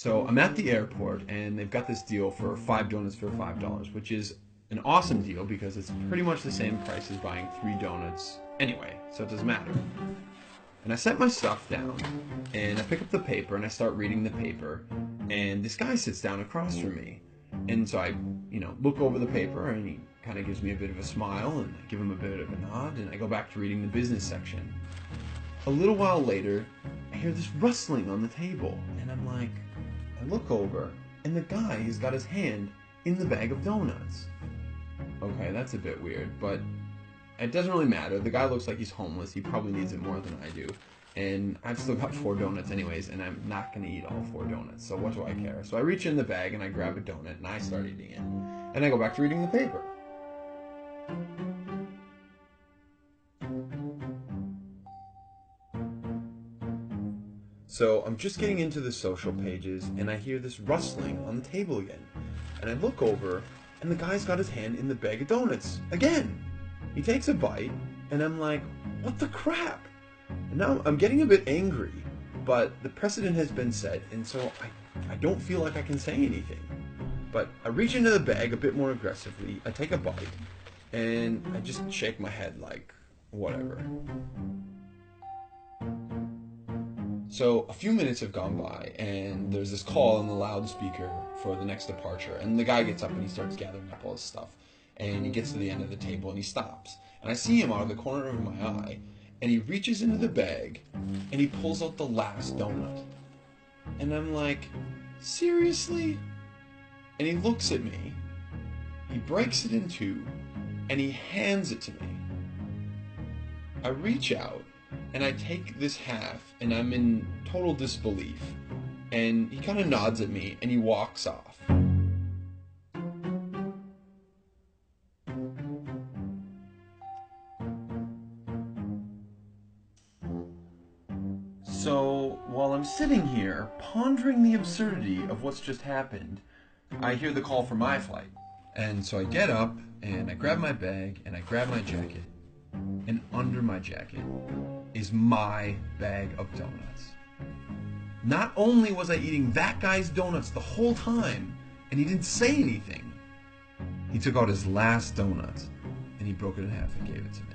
So I'm at the airport and they've got this deal for 5 donuts for $5, which is an awesome deal because it's pretty much the same price as buying 3 donuts anyway, so it doesn't matter. And I set my stuff down and I pick up the paper and I start reading the paper, and this guy sits down across from me. And so I, look over the paper and he kind of gives me a bit of a smile and I give him a bit of a nod and I go back to reading the business section. A little while later, I hear this rustling on the table and I'm like, I look over and the guy has got his hand in the bag of donuts. Okay, that's a bit weird, but it doesn't really matter. The guy looks like he's homeless. He probably needs it more than I do. And I've still got 4 donuts anyways, and I'm not going to eat all 4 donuts, so what do I care? So I reach in the bag and I grab a donut and I start eating it. And I go back to reading the paper. So I'm just getting into the social pages and I hear this rustling on the table again. And I look over and the guy's got his hand in the bag of donuts again. He takes a bite and I'm like, what the crap? And now I'm getting a bit angry, but the precedent has been set and so I don't feel like I can say anything. But I reach into the bag a bit more aggressively, I take a bite, and I just shake my head like, whatever. So a few minutes have gone by and there's this call on the loudspeaker for the next departure, and the guy gets up and he starts gathering up all his stuff, and he gets to the end of the table and he stops, and I see him out of the corner of my eye and he reaches into the bag and he pulls out the last donut, and I'm like, seriously? And he looks at me, he breaks it in two and he hands it to me. I reach out and I take this half and I'm in total disbelief, and he kind of nods at me and he walks off. So while I'm sitting here pondering the absurdity of what's just happened, I hear the call for my flight. And so I get up and I grab my bag and I grab my jacket, and under my jacket is my bag of donuts. Not only was I eating that guy's donuts the whole time, and he didn't say anything, he took out his last donut and he broke it in half and gave it to me.